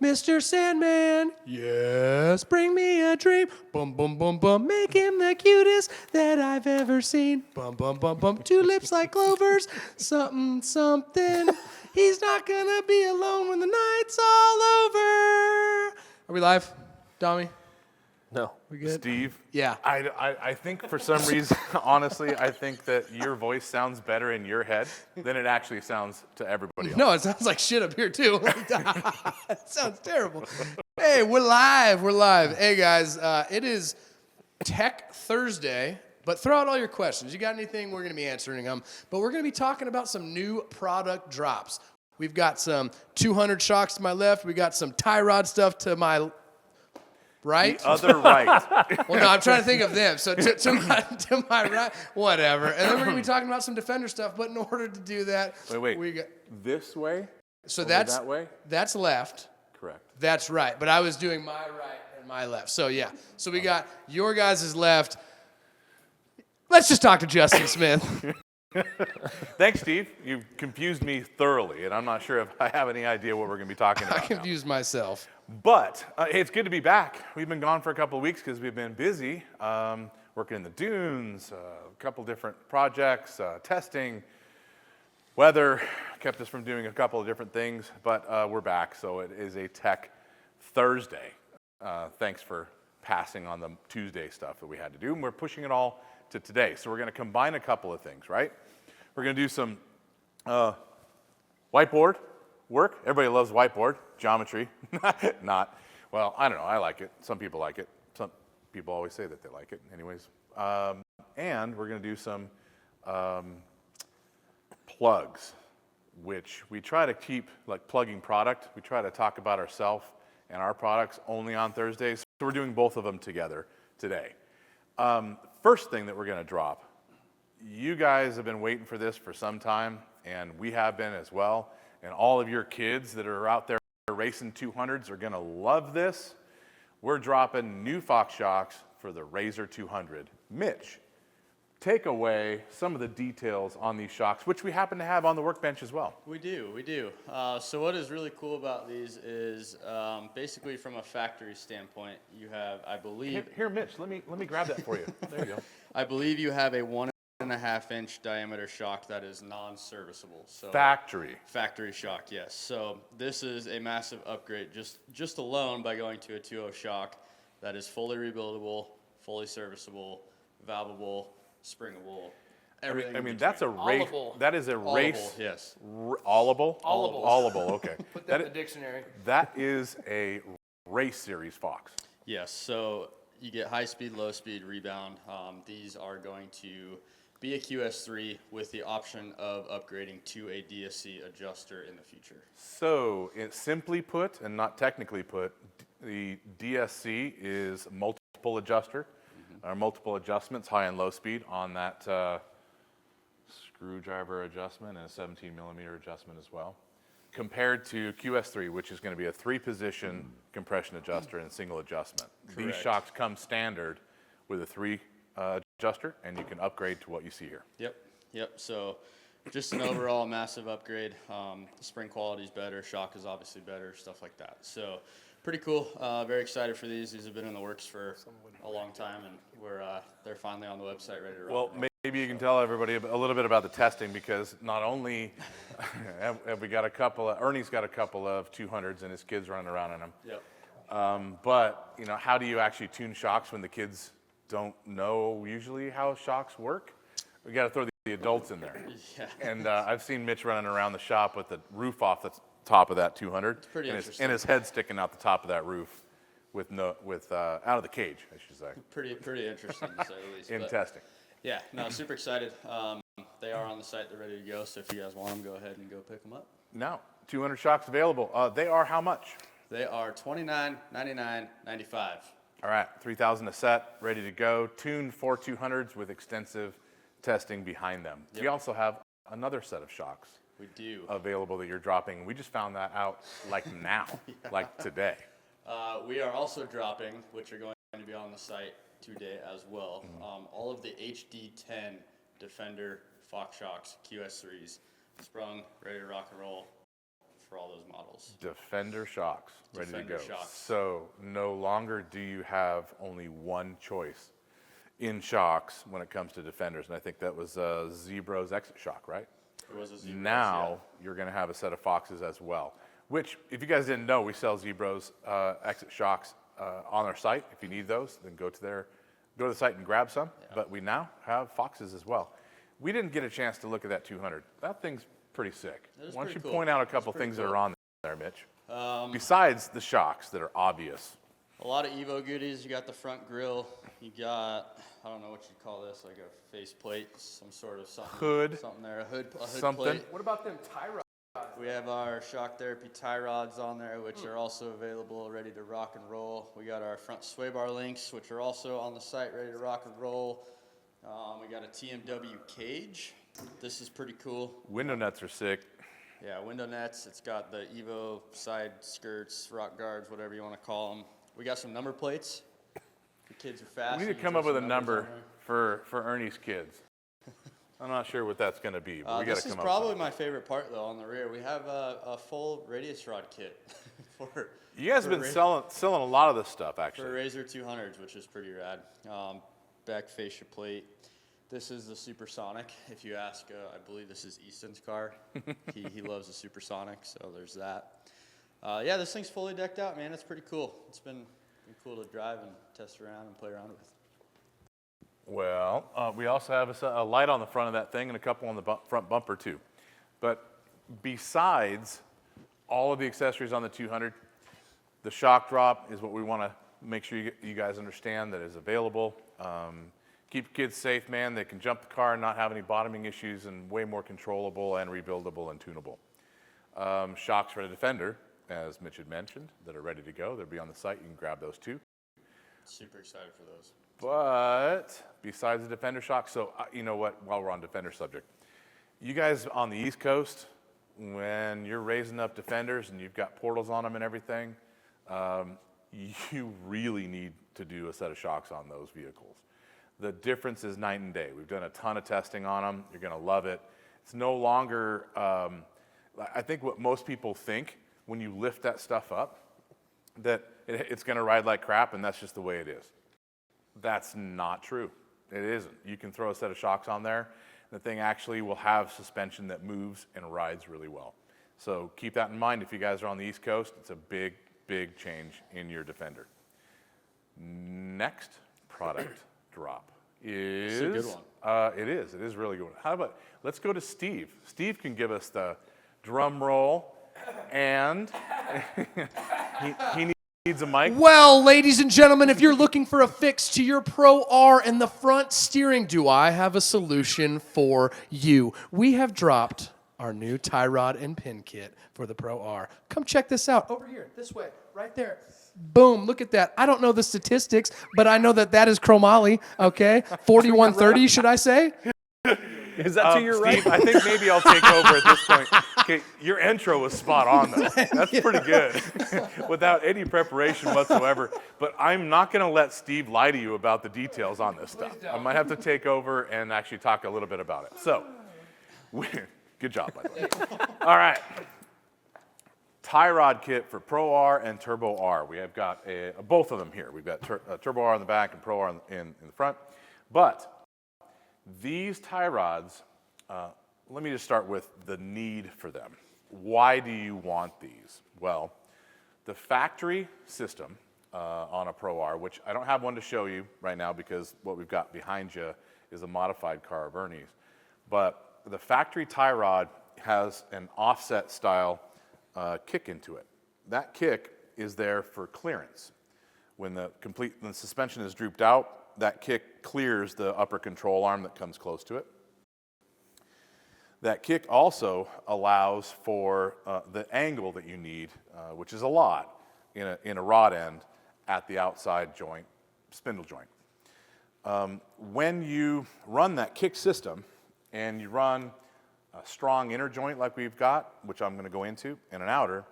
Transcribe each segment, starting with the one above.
Mr. Sandman. Yes, bring me a dream. Bum, bum, bum, bum. Make him the cutest that I've ever seen. Bum, bum, bum, bum. 2 lips like clovers. Something, something. He's not gonna be alone when the night's all over. Are we live, Dommy? No. We good? Steve? Yeah. I think for some reason, honestly, I think that your voice sounds better in your head than it actually sounds to everybody else. No, it sounds like shit up here, too. It sounds terrible. Hey, we're live. We're live. Hey, guys, it is Tech Thursday, but throw out all your questions. You got anything, we're going to be answering them. But we're going to be talking about some new product drops. We've got some 200 shocks to my left. We got some tie rod stuff to my right? The other right. Well, no, I'm trying to think of them. So to my right, whatever. And then we're going to be talking about some Defender stuff. But in order to do that, Wait. we got. This way? So Over that's that way? That's left. Correct. That's right. But I was doing my right and my left. So yeah. So we got your guys' left. Let's just talk to Justin Smith. Thanks, Steve. You've confused me thoroughly, and I'm not sure if I have any idea what we're going to be talking about I confused myself. But hey, it's good to be back. We've been gone for a couple of weeks because we've been busy working in the dunes, a couple different projects, testing. Weather kept us from doing a couple of different things, but we're back, so it is a Tech Thursday. Thanks for passing on the Tuesday stuff that we had to do, and we're pushing it all to today. So we're going to combine a couple of things, right? We're going to do some whiteboard work. Everybody loves whiteboard. Geometry. Not. Well, I don't know. I like it. Some people like it. Some people always say that they like it. Anyways. And we're going to do some plugs, which we try to keep like plugging product. We try to talk about ourselves and our products only on Thursdays. So we're doing both of them together today. First thing that we're going to drop. You guys have been waiting for this for some time, and we have been as well. And all of your kids that are out there racing 200s are going to love this. We're dropping new Fox shocks for the RZR 200. Mitch, take away some of the details on these shocks, which we happen to have on the workbench as well. We do. So what is really cool about these is basically from a factory standpoint, you have, I believe... Here, Mitch, let me grab that for you. There you go. I believe you have a 1.5-inch diameter shock that is non-serviceable. So Factory shock, yes. So this is a massive upgrade just alone by going to a 2.0 shock that is fully rebuildable, fully serviceable, valveable, springable. Everything. I mean that's a race. That is a race. Yes. Allable. Allable. Okay. Put that in the dictionary. That is a race series Fox. Yes. So you get high speed, low speed, rebound. These are going to be a QS3 with the option of upgrading to a DSC adjuster in the future. So, simply put, and not technically put, the DSC is multiple adjuster, or multiple adjustments, high and low speed, on that screwdriver adjustment and a 17 millimeter adjustment as well, compared to QS3, which is going to be a 3-position compression adjuster and single adjustment. Correct. These shocks come standard with a 3 adjuster, and you can upgrade to what you see here. Yep. So just an overall massive upgrade. The spring quality is better. Shock is obviously better. Stuff like that. So pretty cool. Very excited for these. These have been in the works for a long time, and they're finally on the website ready to roll. Well, maybe you can tell everybody a little bit about the testing, because not only have we got Ernie's got a couple of 200s and his kids running around in them. Yep. But how do you actually tune shocks when the kids don't know usually how shocks work? We got to throw the adults in there. Yeah. And I've seen Mitch running around the shop with the roof off the top of that 200. It's pretty interesting. And his head sticking out the top of that roof with out of the cage, I should say. Pretty interesting to say the least. In but testing. Yeah, no, super excited. They are on the site. They're ready to go. So if you guys want them, go ahead and go pick them up. Now, 200 shocks available. They are how much? They are $29, $99, $95. All right, 3,000 a set, ready to go. Tuned for 200s with extensive testing behind them. Yep. We also have another set of shocks. We do. Available that you're dropping. We just found that out like now, like today. We are also dropping, which are going to be on the site today as well, all of the HD10 Defender Fox shocks, QS3s, sprung, ready to rock and roll for all those models. Defender shocks, ready Defender to go. shocks. So no longer do you have only one choice in shocks when it comes to Defenders. And I think that was Zebro's Exit shock, right? It was a Zebra. Now you're going to have a set of Foxes as well, which if you guys didn't know, we sell Zebro's Exit shocks on our site. If you need those, then go to the site and grab some. Yeah. But we now have Foxes as well. We didn't get a chance to look at that 200. That thing's pretty sick. Why don't you point out a couple things that are on there, Mitch? Besides the shocks that are obvious. A lot of Evo goodies. You got the front grille. You got, I don't know what you'd call this, like a face plate, some sort of something. Hood. Something there, a hood Something. plate. What about them tie rods? We have our shock therapy tie rods on there, which are also available, ready to rock and roll. We got our front sway bar links, which are also on the site, ready to rock and roll. We got a TMW cage. This is pretty cool. Window nuts are sick. Yeah, window nets. It's got the Evo side skirts, rock guards, whatever you want to call them. We got some number plates. The kids are fast. We need to come up with a number for Ernie's kids. I'm not sure what that's going to be, but we got to come up with it. This is probably my favorite part, though, on the rear. We have a full radius rod kit. You guys have been selling a lot of this stuff, actually. For Razor 200s, which is pretty rad. Back fascia plate. This is the Supersonic. If you ask, I believe this is Easton's car. he loves the Supersonic, so there's that. Yeah, this thing's fully decked out, man. It's pretty cool. It's been cool to drive and test around and play around with. Well, we also have a light on the front of that thing and a couple on the front bumper, too. But besides all of the accessories on the 200, the shock drop is what we want to make sure you guys understand that is available. Keep kids safe, man. They can jump the car and not have any bottoming issues, and way more controllable and rebuildable and tunable. Shocks for the Defender, as Mitch had mentioned, that are ready to go. They'll be on the site. You can grab those too. Super excited for those. But besides the Defender shocks, so you know what, while we're on Defender subject, you guys on the East Coast, when you're raising up Defenders and you've got portals on them and everything, you really need to do a set of shocks on those vehicles. The difference is night and day. We've done a ton of testing on them. You're going to love it. It's no longer, I think what most people think when you lift that stuff up, that it's going to ride like crap, and that's just the way it is. That's not true. It isn't. You can throw a set of shocks on there. The thing actually will have suspension that moves and rides really well. So keep that in mind if you guys are on the East Coast. It's a big, big change in your Defender. Next product drop is... It's a good one. It is. It is a really good one. How about, let's go to Steve. Steve can give us the drum roll, and he needs a mic. Well, ladies and gentlemen, if you're looking for a fix to your Pro R and the front steering, do I have a solution for you? We have dropped our new tie rod and pin kit for the Pro R. Come check this out. Over here, this way, right there. Boom, look at that. I don't know the statistics, but I know that is chromoly, okay? 4130, should I say? Is that to your right? Steve, I think maybe I'll take over at this point. Okay, your intro was spot on, though. That's pretty good, without any preparation whatsoever. But I'm not going to let Steve lie to you about the details on this stuff. I might have to take over and actually talk a little bit about it. So, good job, by the way. All right. Tie rod kit for Pro R and Turbo R. We have got both of them here. We've got Turbo R in the back and Pro R in the front. But these tie rods, let me just start with the need for them. Why do you want these? Well, the factory system on a Pro R, which I don't have one to show you right now because what we've got behind you is a modified car of Ernie's. But the factory tie rod has an offset style kick into it. That kick is there for clearance. When the suspension is drooped out, that kick clears the upper control arm that comes close to it. That kick also allows for the angle that you need, which is a lot in a rod end at the outside joint, spindle joint. When you run that kick system and you run a strong inner joint like we've got, which I'm going to go into, and an outer,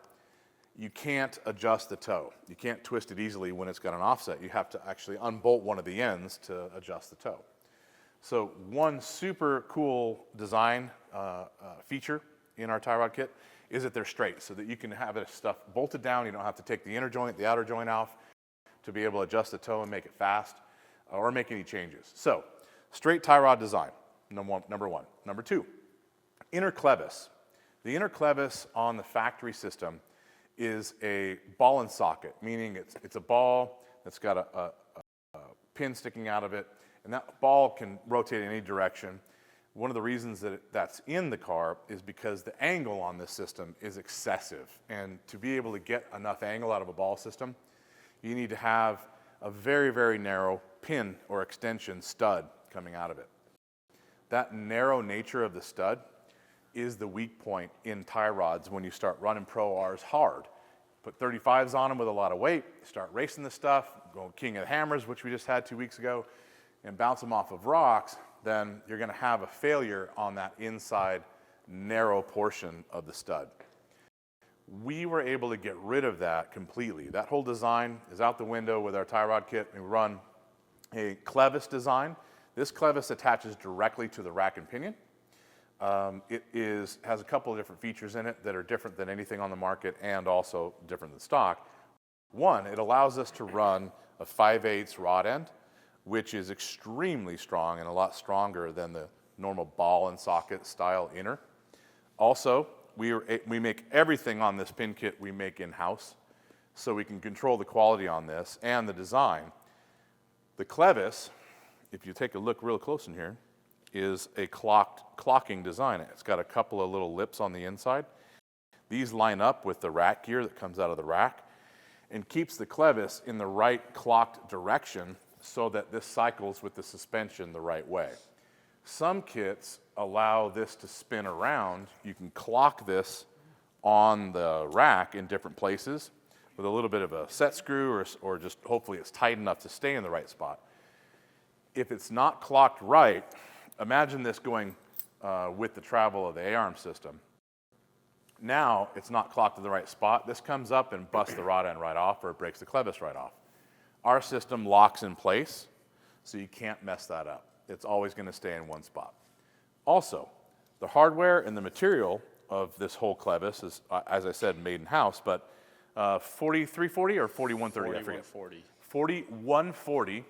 you can't adjust the toe. You can't twist it easily when it's got an offset. You have to actually unbolt one of the ends to adjust the toe. So one super cool design feature in our tie rod kit is that they're straight so that you can have this stuff bolted down. You don't have to take the inner joint, the outer joint off to be able to adjust the toe and make it fast or make any changes. So straight tie rod design, number one. Number two, inner clevis. The inner clevis on the factory system is a ball and socket, meaning it's a ball that's got a pin sticking out of it, and that ball can rotate in any direction. One of the reasons that that's in the car is because the angle on this system is excessive. And to be able to get enough angle out of a ball system, you need to have a very, very narrow pin or extension stud coming out of it. That narrow nature of the stud is the weak point in tie rods when you start running Pro Rs hard. Put 35s on them with a lot of weight, start racing the stuff, go king of the hammers, which we just had 2 weeks ago, and bounce them off of rocks, then you're going to have a failure on that inside narrow portion of the stud. We were able to get rid of that completely. That whole design is out the window with our tie rod kit. We run a clevis design. This clevis attaches directly to the rack and pinion. It has a couple of different features in it that are different than anything on the market and also different than stock. One, it allows us to run a 5/8 rod end, which is extremely strong and a lot stronger than the normal ball and socket style inner. Also, we make everything on this pin kit we make in-house, so we can control the quality on this and the design. The clevis, if you take a look real close in here, is a clocking design. It's got a couple of little lips on the inside. These line up with the rack gear that comes out of the rack and keeps the clevis in the right clocked direction so that this cycles with the suspension the right way. Some kits allow this to spin around. You can clock this on the rack in different places with a little bit of a set screw or just hopefully it's tight enough to stay in the right spot. If it's not clocked right, imagine this going with the travel of the A-arm system. Now it's not clocked to the right spot. This comes up and busts the rod end right off or it breaks the clevis right off. Our system locks in place, so you can't mess that up. It's always going to stay in one spot. Also, the hardware and the material of this whole clevis is, as I said, made in-house, but 4340 or 4130, I forget. 4140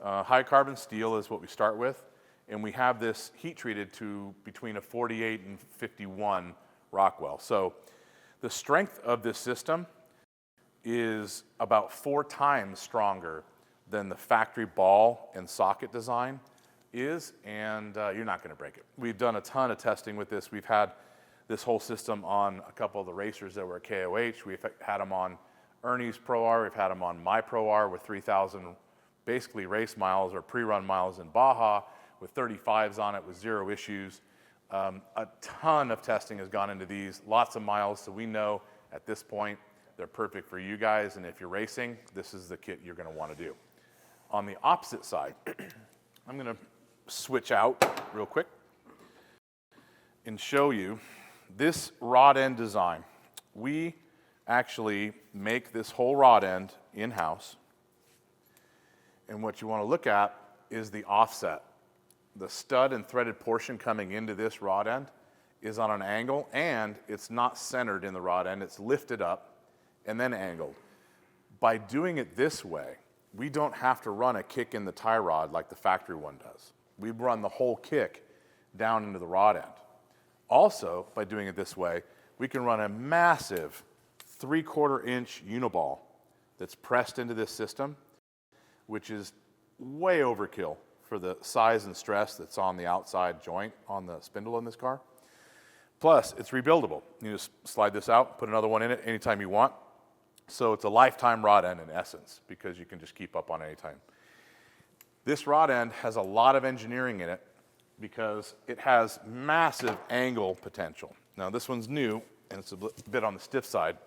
high carbon steel is what we start with, and we have this heat treated to between a 48 and 51 Rockwell. So the strength of this system is about 4 times stronger than the factory ball and socket design is, and you're not going to break it. We've done a ton of testing with this. We've had this whole system on a couple of the racers that were at KOH. We've had them on Ernie's Pro R. We've had them on my Pro R with 3,000 basically race miles or pre-run miles in Baja with 35s on it with 0 issues. A ton of testing has gone into these, lots of miles, so we know at this point they're perfect for you guys, and if you're racing, this is the kit you're going to want to do. On the opposite side, I'm going to switch out real quick and show you this rod end design. We actually make this whole rod end in-house, and what you want to look at is the offset. The stud and threaded portion coming into this rod end is on an angle, and it's not centered in the rod end. It's lifted up and then angled. By doing it this way, we don't have to run a kick in the tie rod like the factory one does. We run the whole kick down into the rod end. Also, by doing it this way, we can run a massive 3/4 inch uniball that's pressed into this system, which is way overkill for the size and stress that's on the outside joint on the spindle in this car. Plus, it's rebuildable. You just slide this out, put another one in it anytime you want. So it's a lifetime rod end in essence, because you can just keep up on any time. This rod end has a lot of engineering in it because it has massive angle potential. Now this one's new and it's a bit on the stiff side,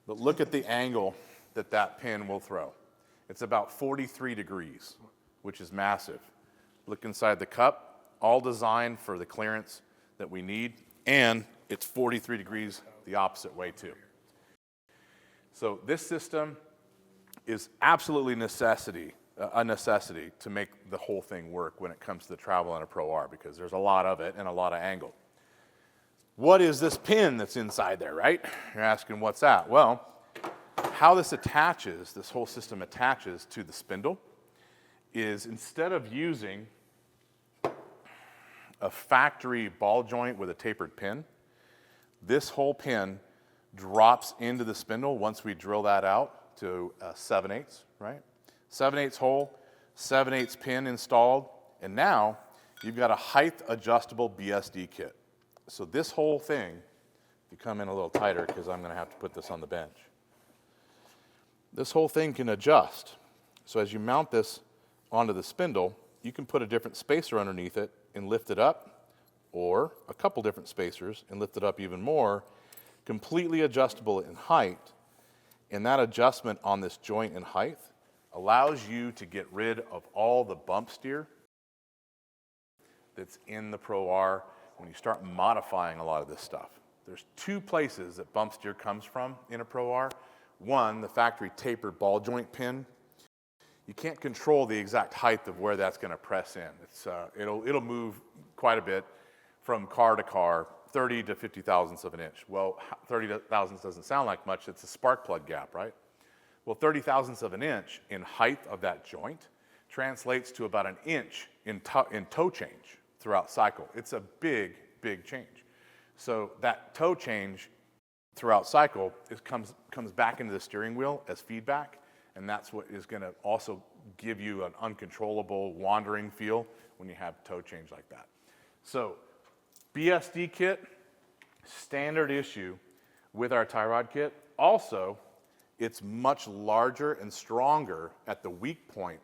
but look at the angle that that pin will throw. It's about 43 degrees, which is massive. Look inside the cup, all designed for the clearance that we need, and it's 43 degrees the opposite way too. So this system is absolutely a necessity to make the whole thing work when it comes to the travel in a Pro R, because there's a lot of it and a lot of angle. what is this pin that's inside there, right? You're asking, what's that? Well, how this attaches, this whole system attaches to the spindle, is instead of using a factory ball joint with a tapered pin, this whole pin drops into the spindle once we drill that out to 7/8, right? 7/8 hole, 7/8 pin installed, and now you've got a height adjustable BSD kit. So this whole thing, if you come in a little tighter because I'm going to have to put this on the bench, this whole thing can adjust. So as you mount this onto the spindle, you can put a different spacer underneath it and lift it up, or a couple different spacers and lift it up even more, completely adjustable in height. And that adjustment on this joint in height allows you to get rid of all the bump steer that's in the Pro R when you start modifying a lot of this stuff. There's two places that bump steer comes from in a Pro R. One, the factory tapered ball joint pin. You can't control the exact height of where that's going to press in. It'll move quite a bit from car to car, 30 to 50 thousandths of an inch. Well, 30 thousandths doesn't sound like much. It's a spark plug gap, right? Well, 30 thousandths of an inch in height of that joint translates to about an inch in toe change throughout cycle. It's a big, big change. So that toe change throughout cycle comes back into the steering wheel as feedback, and that's what is going to also give you an uncontrollable wandering feel when you have toe change like that. So BSD kit, standard issue with our tie rod kit. Also, it's much larger and stronger at the weak point,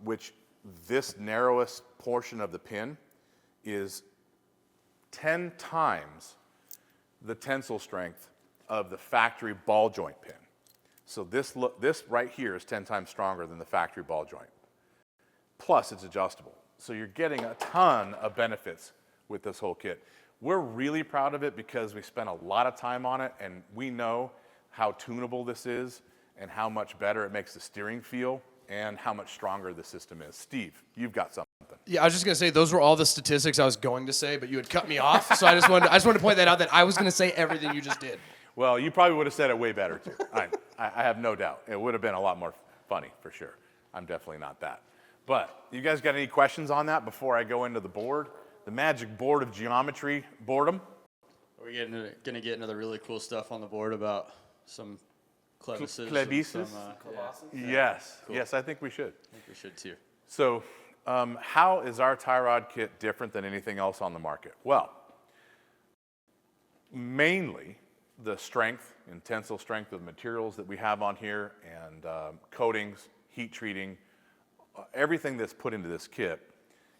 which this narrowest portion of the pin is 10 times the tensile strength of the factory ball joint pin. So this right here is 10 times stronger than the factory ball joint. Plus, it's adjustable. So you're getting a ton of benefits with this whole kit. We're really proud of it because we spent a lot of time on it, and we know how tunable this is and how much better it makes the steering feel and how much stronger the system is. Steve, you've got something. Yeah, I was just going to say, those were all the statistics I was going to say, but you had cut me off. So I just wanted to point that out, that I was going to say everything you just did. Well, you probably would have said it way better, too. I have no doubt. It would have been a lot more funny, for sure. I'm definitely not that. But you guys got any questions on that before I go into the board? The magic board of geometry boredom? Are we going to get into the really cool stuff on the board about some clevises? Clevises? Yes. Cool. Yes, I think we should. I think we should, too. So how is our tie rod kit different than anything else on the market? Well, mainly the strength and tensile strength of the materials that we have on here, and coatings, heat treating, everything that's put into this kit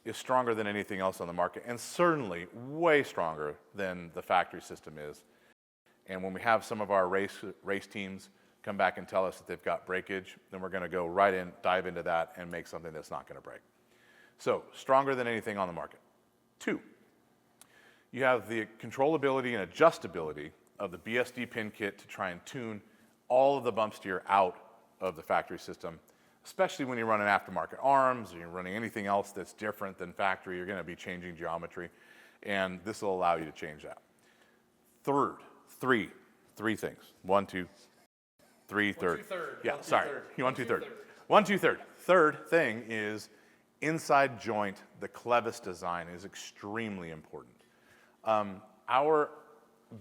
is stronger than anything else on the market, and certainly way stronger than the factory system is. And when we have some of our race teams come back and tell us that they've got breakage, then we're going to go right in, dive into that, and make something that's not going to break. So, stronger than anything on the market. 2, you have the controllability and adjustability of the BSD pin kit to try and tune all of the bump steer out of the factory system, especially when you're running aftermarket arms or you're running anything else that's different than factory. You're going to be changing geometry, and this will allow you to change that. Three things. 1, 2, 3, third. Yeah, sorry. You 1, 2, third. 1, 2, third. Third thing is inside joint, the clevis design is extremely important. Our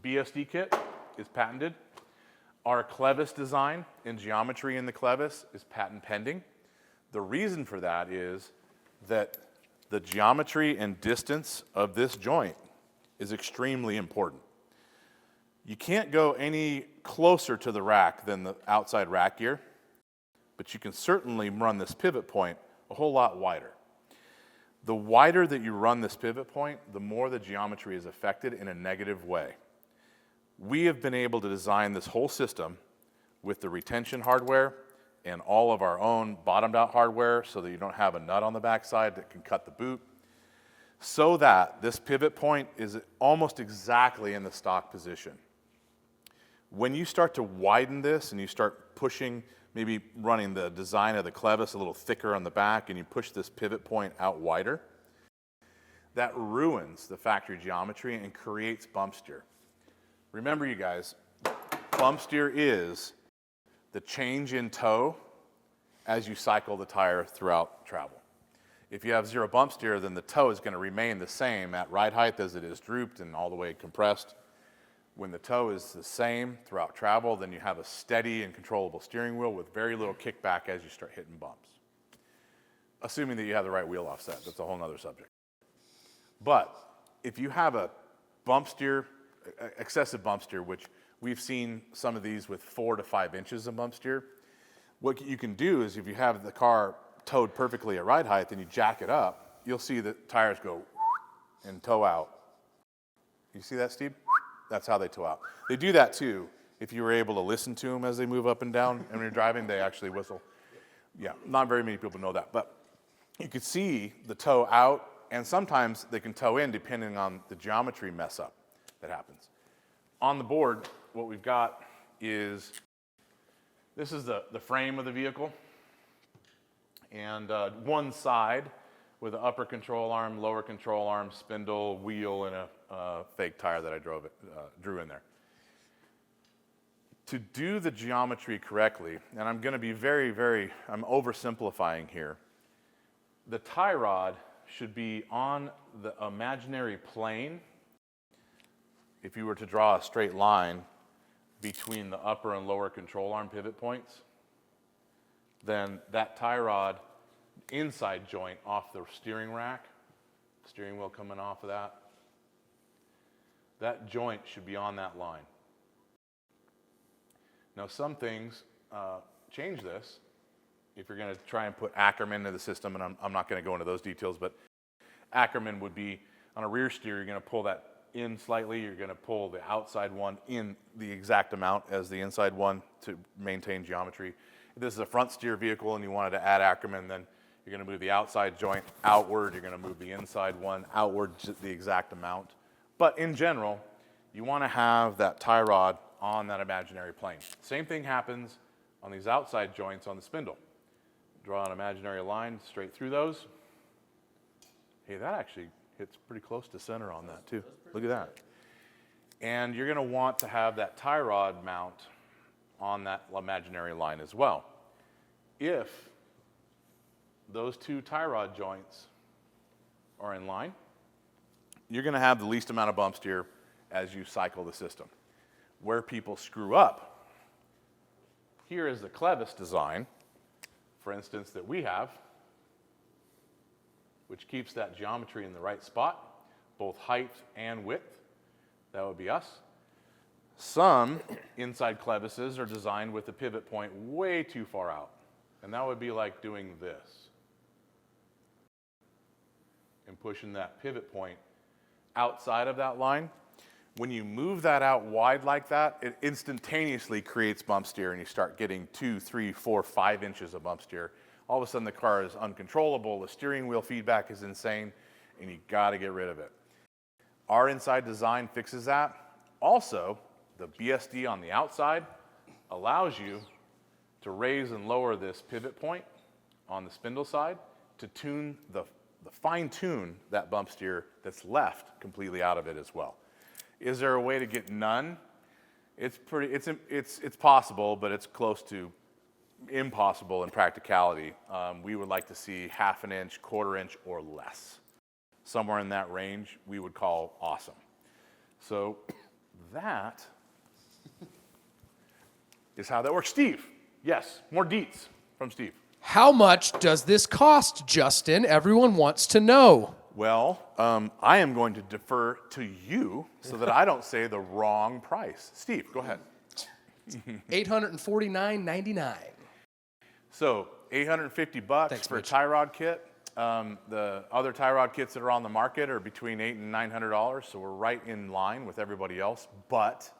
BSD kit is patented. Our clevis design and geometry in the clevis is patent pending. The reason for that is that the geometry and distance of this joint is extremely important. You can't go any closer to the rack than the outside rack gear, but you can certainly run this pivot point a whole lot wider. The wider that you run this pivot point, the more the geometry is affected in a negative way. We have been able to design this whole system with the retention hardware and all of our own bottomed out hardware so that you don't have a nut on the backside that can cut the boot, so that this pivot point is almost exactly in the stock position. When you start to widen this and you start pushing, maybe running the design of the clevis a little thicker on the back, and you push this pivot point out wider, that ruins the factory geometry and creates bump steer. Remember, you guys, bump steer is the change in toe as you cycle the tire throughout travel. If you have zero bump steer, then the toe is going to remain the same at ride height as it is drooped and all the way compressed. When the toe is the same throughout travel, then you have a steady and controllable steering wheel with very little kickback as you start hitting bumps. Assuming that you have the right wheel offset, that's a whole nother subject. But if you have a bump steer, excessive bump steer, which we've seen some of these with 4 to 5 inches of bump steer, what you can do is if you have the car towed perfectly at ride height, then you jack it up, you'll see the tires go and toe out. You see that, Steve? That's how they toe out. They do that too. If you were able to listen to them as they move up and down, and when you're driving, they actually whistle. Yeah, not very many people know that, but you could see the toe out, and sometimes they can toe in depending on the geometry mess up that happens. On the board, what we've got is, this is the frame of the vehicle, and one side with an upper control arm, lower control arm, spindle, wheel, and a fake tire that I drew in there. To do the geometry correctly, and I'm going to be I'm oversimplifying here, the tie rod should be on the imaginary plane. If you were to draw a straight line between the upper and lower control arm pivot points, then that tie rod inside joint off the steering rack, steering wheel coming off of that joint should be on that line. Now some things change this. If you're going to try and put Ackerman into the system, and I'm not going to go into those details, but Ackerman would be on a rear steer, you're going to pull that in slightly, you're going to pull the outside one in the exact amount as the inside one to maintain geometry. If this is a front steer vehicle and you wanted to add Ackerman, then you're going to move the outside joint outward, you're going to move the inside one outward the exact amount. But in general, you want to have that tie rod on that imaginary plane. Same thing happens on these outside joints on the spindle. Draw an imaginary line straight through those. Hey, that actually hits pretty close to center on that too. Look at that. And you're going to want to have that tie rod mount on that imaginary line as well. If those two tie rod joints are in line, you're going to have the least amount of bump steer as you cycle the system. Where people screw up, here is the clevis design, for instance, that we have, which keeps that geometry in the right spot, both height and width. That would be us. Some inside clevises are designed with the pivot point way too far out, and that would be like doing this and pushing that pivot point outside of that line. When you move that out wide like that, it instantaneously creates bump steer, and you start getting 2, 3, 4, 5 inches of bump steer. All of a sudden, the car is uncontrollable, the steering wheel feedback is insane, and you got to get rid of it. Our inside design fixes that. Also, the BSD on the outside allows you to raise and lower this pivot point on the spindle side to tune the fine-tune that bump steer that's left completely out of it as well. Is there a way to get none? It's possible, but it's close to impossible in practicality. We would like to see 1/2 inch, 1/4 inch, or less. Somewhere in that range, we would call awesome. So that is how that works. Steve, yes, more deets from Steve. How much does this cost, Justin? Everyone wants to know. Well, I am going to defer to you so that I don't say the wrong price. Steve, go ahead. $849.99. So $850 Thanks, for Mitch. a tie rod kit. The other tie rod kits that are on the market are between $800 and $900, so we're right in line with everybody else. But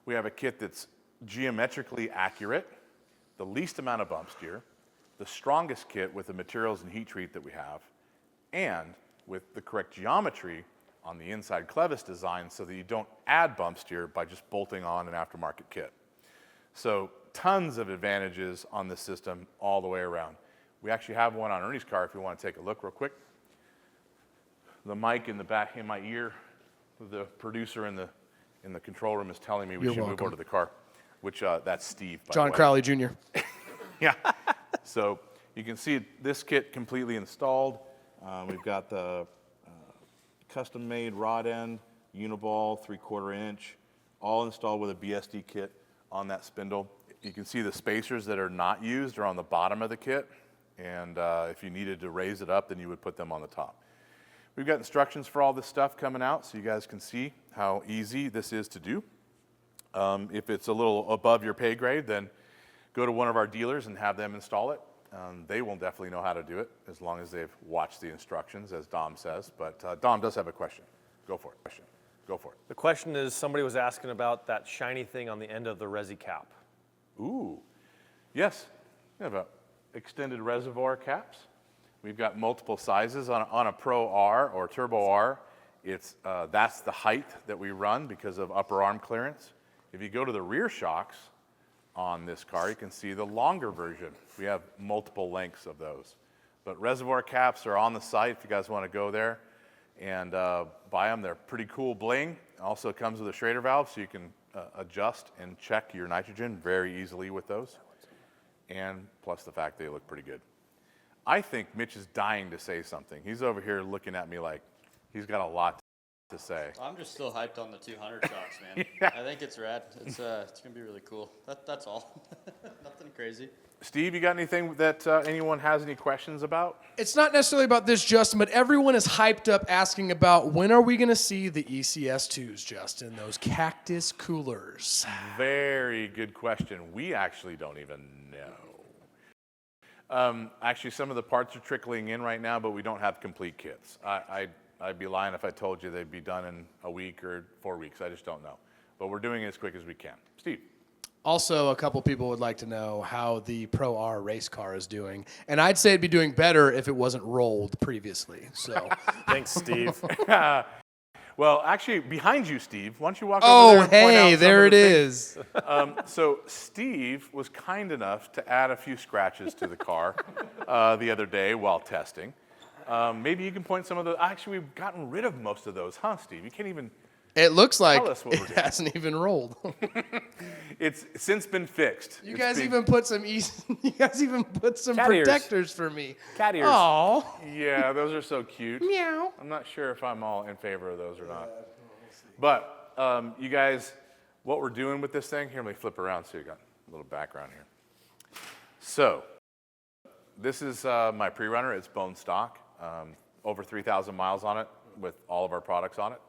we have a kit that's geometrically accurate, the least amount of bump steer, the strongest kit with the materials and heat treat that we have, and with the correct geometry on the inside clevis design so that you don't add bump steer by just bolting on an aftermarket kit. So tons of advantages on this system all the way around. We actually have one on Ernie's car if you want to take a look real quick. the mic in the back in my ear. The producer in the control room is telling me we You're should move welcome. over to the car, which that's Steve, by John the way. Crowley Jr. Yeah. So you can see this kit completely installed. We've got the custom-made rod end, uniball, 3/4 inch, all installed with a BSD kit on that spindle. You can see the spacers that are not used are on the bottom of the kit, and if you needed to raise it up, then you would put them on the top. We've got instructions for all this stuff coming out so you guys can see how easy this is to do. If it's a little above your pay grade, then go to one of our dealers and have them install it. They will definitely know how to do it as long as they've watched the instructions, as Dom says. But Dom does have a question. Go for it. Go for it. The question is, somebody was asking about that shiny thing on the end of the resi cap. Ooh, yes. We have extended reservoir caps. We've got multiple sizes on a Pro R or Turbo R. That's the height that we run because of upper arm clearance. If you go to the rear shocks on this car, you can see the longer version. We have multiple lengths of those. But reservoir caps are on the site if you guys want to go there and buy them. They're pretty cool bling. Also comes with a Schrader valve so you can adjust and check your nitrogen very easily with those. And plus the fact they look pretty good. I think Mitch is dying to say something. He's over here looking at me like he's got a lot to say. I'm just still hyped on the 200 shocks, man. Yeah. I think it's rad. It's going to be really cool. That's all. Nothing crazy. Steve, you got anything that anyone has any questions about? It's not necessarily about this, Justin, but everyone is hyped up asking about when are we going to see the ECS2s, Justin, those cactus coolers? Very good question. We actually don't even know. Actually, some of the parts are trickling in right now, but we don't have complete kits. I'd be lying if I told you they'd be done in a week or 4 weeks. I just don't know. But we're doing it as quick as we can. Steve. Also, a couple people would like to know how the Pro R race car is doing. And I'd say it'd be doing better if it wasn't rolled previously. So, Thanks, Steve. Well, actually, behind you, Steve. Why don't you walk over there and point out some there of it the is. So Steve was kind enough to add a few scratches to the car the other day while testing. Maybe you can point some of those. Actually, we've gotten rid of most of those, huh, Steve? You can't even It looks like tell us what we're it doing. hasn't even rolled. It's since been fixed. You guys even put some Cat ears. protectors for me. Cat ears. Oh, Yeah, those are so cute. meow. I'm not sure if I'm all in favor of those or not. But you guys, what we're doing with this thing, here, let me flip around so you got a little background here. So this is my pre-runner. It's bone stock, over 3,000 miles on it with all of our products on it.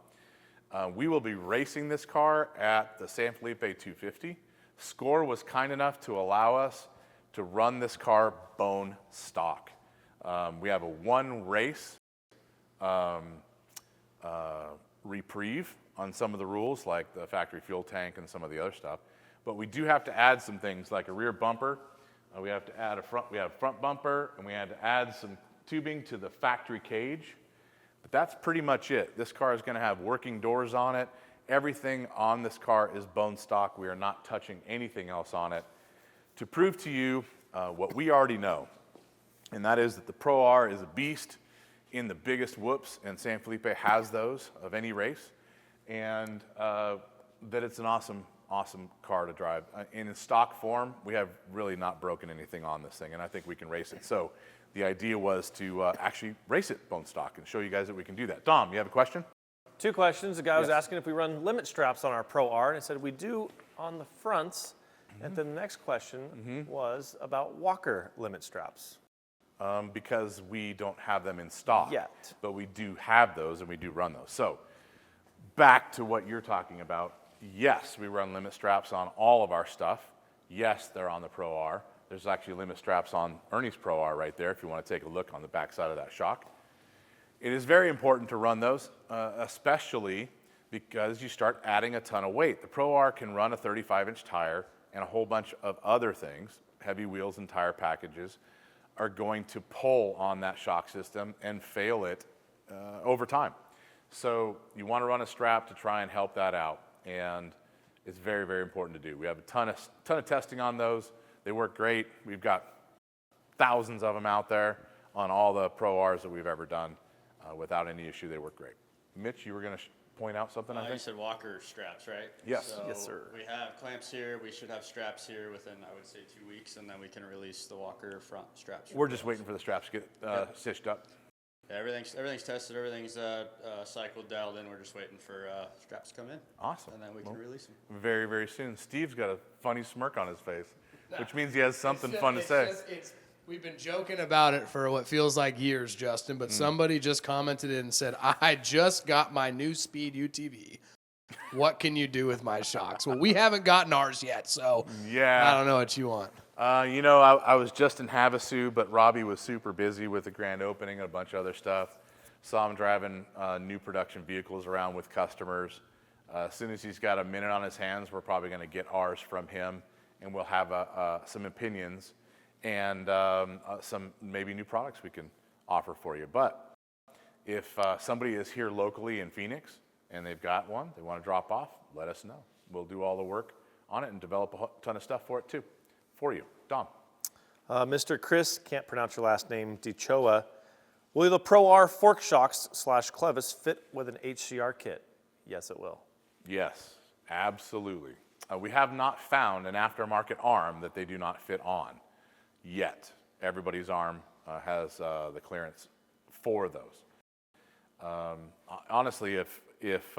We will be racing this car at the San Felipe 250. Score was kind enough to allow us to run this car bone stock. We have a one race reprieve on some of the rules, like the factory fuel tank and some of the other stuff. But we do have to add some things like a rear bumper. We have to add we have a front bumper, and we had to add some tubing to the factory cage. But that's pretty much it. This car is going to have working doors on it. Everything on this car is bone stock. We are not touching anything else on it to prove to you what we already know, and that is that the Pro R is a beast in the biggest whoops, and San Felipe has those of any race, and that it's an awesome car to drive. In stock form, we have really not broken anything on this thing, and I think we can race it. So the idea was to actually race it bone stock and show you guys that we can do that. Dom, you have a question? 2 questions. The guy was Yes. asking if we run limit straps on our Pro R, and I said we do on the fronts. And then the next question was about Walker limit straps. Because we don't have them in stock Yet. but we do have those and we do run those. So back to what you're talking about. Yes, we run limit straps on all of our stuff. Yes, they're on the Pro R. There's actually limit straps on Ernie's Pro R right there if you want to take a look on the back side of that shock. It is very important to run those, especially because you start adding a ton of weight. The Pro R can run a 35-inch tire and a whole bunch of other things. Heavy wheels and tire packages are going to pull on that shock system and fail it over time. So you want to run a strap to try and help that out, and it's very, very important to do. We have a ton of testing on those. They work great. We've got thousands of them out there on all the Pro Rs that we've ever done. Without any issue, they work great. Mitch, you were going to point out something, I You think? said Walker straps, right? Yes. So Yes, sir. We have clamps here. We should have straps here within, I would say, 2 weeks, and then we can release the Walker front straps. We're just waiting for the straps to get stitched up. Yeah, everything's tested. Everything's cycled, dialed in. We're just waiting for straps to come in. Awesome. And then we can release them. Very, very soon. Steve's got a funny smirk on his face, which means he has something fun to say. We've been joking about it for what feels like years, Justin, but somebody just commented and said, I just got my new Speed UTV. What can you do with my shocks? Well, we haven't gotten ours yet, so Yeah. I don't know what you want. I was just in Havasu, but Robbie was super busy with the grand opening and a bunch of other stuff. Saw him driving new production vehicles around with customers. As soon as he's got a minute on his hands, we're probably going to get ours from him, and we'll have some opinions and some maybe new products we can offer for you. But if somebody is here locally in Phoenix and they've got one, they want to drop off, let us know. We'll do all the work on it and develop a ton of stuff for it too. For you. Dom. Mr. Chris, can't pronounce your last name, DiChoa. Will the Pro R fork shocks / clevis fit with an HCR kit? Yes, it will. Yes, absolutely. We have not found an aftermarket arm that they do not fit on yet. Everybody's arm has the clearance for those. Honestly, if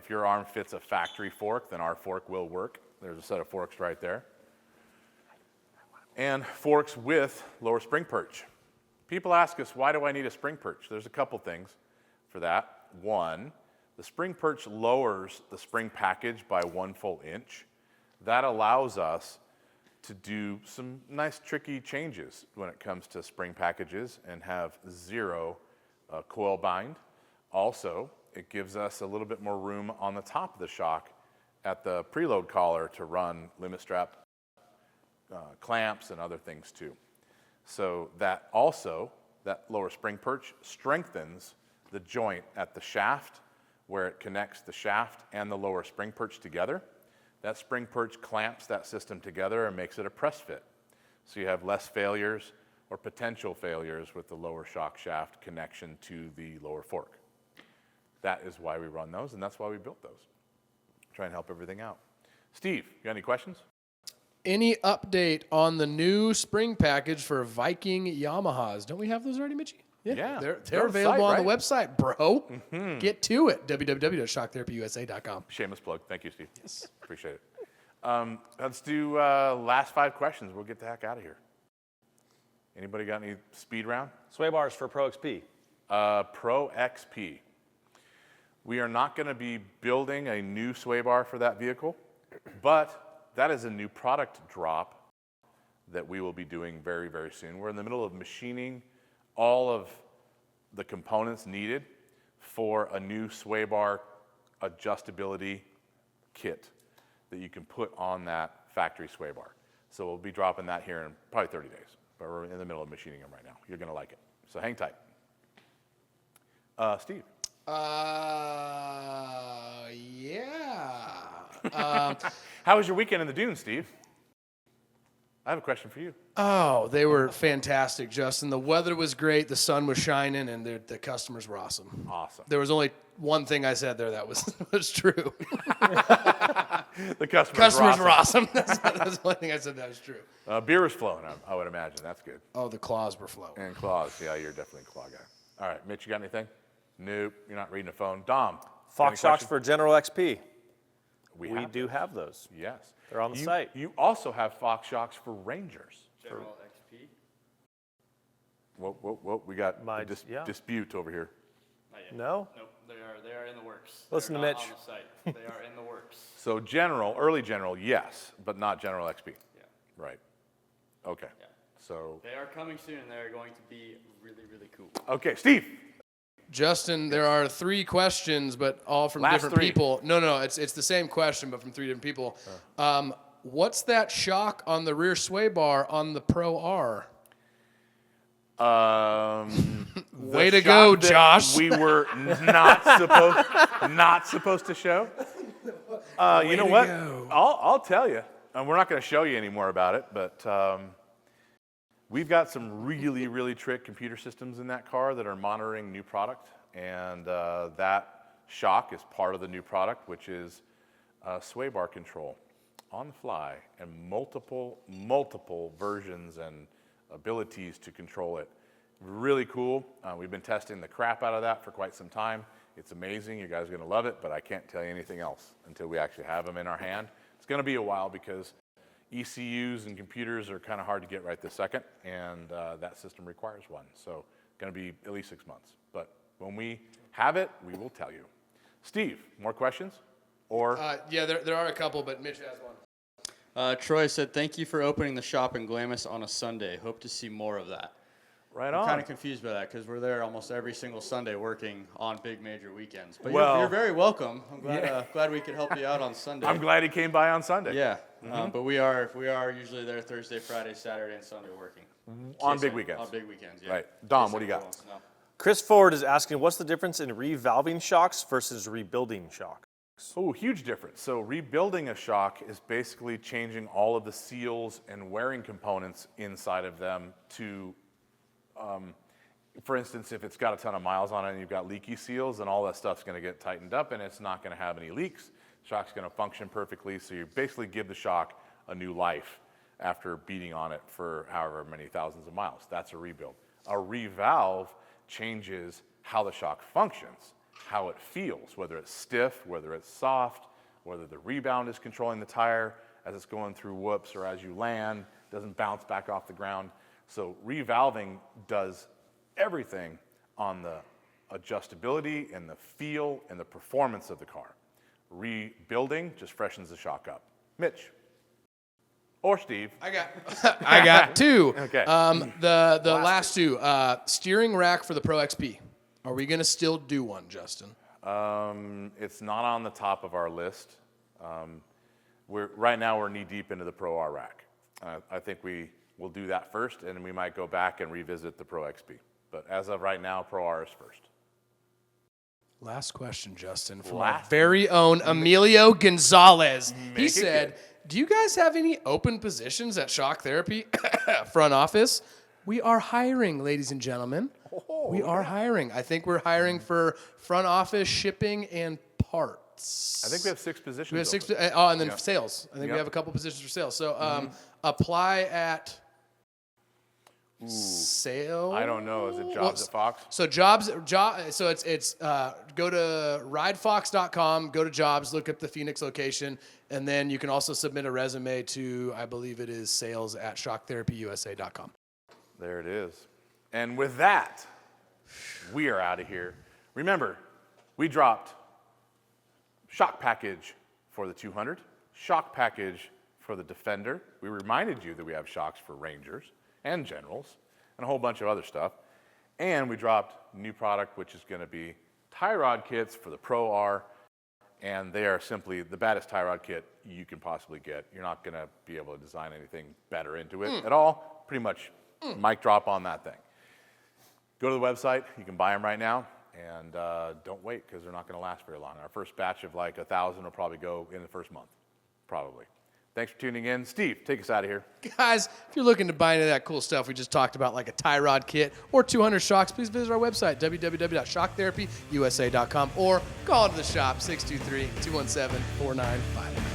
your arm fits a factory fork, then our fork will work. There's a set of forks right there. And forks with lower spring perch. People ask us, why do I need a spring perch? There's a couple things for that. One, the spring perch lowers the spring package by 1 full inch. That allows us to do some nice tricky changes when it comes to spring packages and have 0 coil bind. Also, it gives us a little bit more room on the top of the shock at the preload collar to run limit strap clamps and other things too. So that lower spring perch strengthens the joint at the shaft where it connects the shaft and the lower spring perch together. That spring perch clamps that system together and makes it a press fit. So you have less failures or potential failures with the lower shock shaft connection to the lower fork. That is why we run those, and that's why we built those. Try and help everything out. Steve, you got any questions? Any update on the new spring package for Viking Yamahas? Don't we have those already, Mitchie? Yeah. They're available on the website, bro. Get to it. www.shocktherapyusa.com. Shameless plug. Thank you, Steve. Yes. Appreciate it. Let's do last 5 questions. We'll get the heck out of here. Anybody got any speed round? Sway bars for Pro XP. Pro XP. We are not going to be building a new sway bar for that vehicle, but that is a new product drop that we will be doing very, very soon. We're in the middle of machining all of the components needed for a new sway bar adjustability kit that you can put on that factory sway bar. So we'll be dropping that here in probably 30 days, but we're in the middle of machining them right now. You're going to like it. So hang tight. Steve. Yeah. How was your weekend in the dunes, Steve? I have a question for you. Oh, they were fantastic, Justin. The weather was great. The sun was shining, and the customers were awesome. Awesome. There was only one thing I said there that was true. The Customers were awesome. That's the only thing I said that was true. Beer was flowing, I would imagine. That's good. Oh, the claws were flowing. And claws. Yeah, you're definitely a claw guy. All right, Mitch, you got anything? Nope, you're not reading a phone. Dom. Fox shocks for General XP. We do have those. Yes. They're on the site. You also have Fox shocks for Rangers. General XP? Whoa. We got a dispute over here. Not yet. No? Nope, they are in the works. Listen They're to not Mitch. on the site. They are in the works. So early general, yes, but not General XP. Yeah. Right. Okay. Yeah. So. They are coming soon, and they're going to be really, really cool. Okay, Steve. Justin, there are 3 questions, but all from Last different 3. people. No, it's the same question, but from 3 different people. What's that shock on the rear sway bar on the Pro R? Way to go, Josh. We were not supposed to show. You know what? I'll tell you. And we're not going to show you any more about it, but We've got some really, really trick computer systems in that car that are monitoring new product, and that shock is part of the new product, which is sway bar control on the fly and multiple versions and abilities to control it. Really cool. We've been testing the crap out of that for quite some time. It's amazing. You guys are going to love it, but I can't tell you anything else until we actually have them in our hand. It's going to be a while because ECUs and computers are kind of hard to get right this second, and that system requires one. So going to be at least 6 months. But when we have it, we will tell you. Steve, more questions? Or Yeah, there are a couple, but Mitch has one. Troy said, thank you for opening the shop in Glamis on a Sunday. Hope to see more of that. right I'm kind on. of confused by that because we're there almost every single Sunday working on big major weekends. But Well, you're very welcome. I'm glad we could help you out on Sunday. I'm glad he came by on Sunday. Yeah, but we are usually there Thursday, Friday, Saturday, and Sunday working. On big weekends. On big weekends, yeah. Right. Dom, what do you got? No. Chris Ford is asking, what's the difference in revalving shocks versus rebuilding shocks? Oh, huge difference. So rebuilding a shock is basically changing all of the seals and wearing components inside of them to, for instance, if it's got a ton of miles on it and you've got leaky seals, then all that stuff's going to get tightened up and it's not going to have any leaks. Shock's going to function perfectly. So you basically give the shock a new life after beating on it for however many thousands of miles. That's a rebuild. A revalve changes how the shock functions, how it feels, whether it's stiff, whether it's soft, whether the rebound is controlling the tire as it's going through whoops or as you land, doesn't bounce back off the ground. So revalving does everything on the adjustability and the feel and the performance of the car. Rebuilding just freshens the shock up. Mitch. Or Steve. I got two. Okay. The last two. Steering rack for the Pro XP. Are we gonna still do one, Justin? It's not on the top of our list. Right now we're knee deep into the Pro R rack. I think we will do that first, and we might go back and revisit the Pro XP. But as of right now, Pro R is first. Last question, Justin, from Last- our very own Emilio Gonzalez. Make He it said, do you guys have any open positions at Shock Therapy front office? We are hiring, ladies and gentlemen. We are hiring. I think we're hiring for front office, shipping, and parts. I think we have 6 positions. We have 6. open. Oh, and then Yep. sales. I think Yep. we have a couple positions for sales. So apply at sales. I don't know. Is it Jobs at Fox? So so it's go to ridefox.com, go to jobs, look up the Phoenix location, and then you can also submit a resume to, I believe it is sales at shocktherapyusa.com. There it is. And with that, we are out of here. Remember, we dropped shock package for the 200, shock package for the Defender. We reminded you that we have shocks for Rangers and Generals and a whole bunch of other stuff. And we dropped new product, which is going to be tie rod kits for the Pro R. And they are simply the baddest tie rod kit you can possibly get. You're not going to be able to design anything better into it at all. Pretty much mic drop on that thing. Go to the website. You can buy them right now. And don't wait, because they're not going to last very long. Our first batch of like 1,000 will probably go in the first month, probably. Thanks for tuning in. Steve, take us out of here. Guys, if you're looking to buy any of that cool stuff we just talked about, like a tie rod kit or 200 shocks, please visit our website, www.shocktherapyusa.com, or call into the shop, 623-217-4950.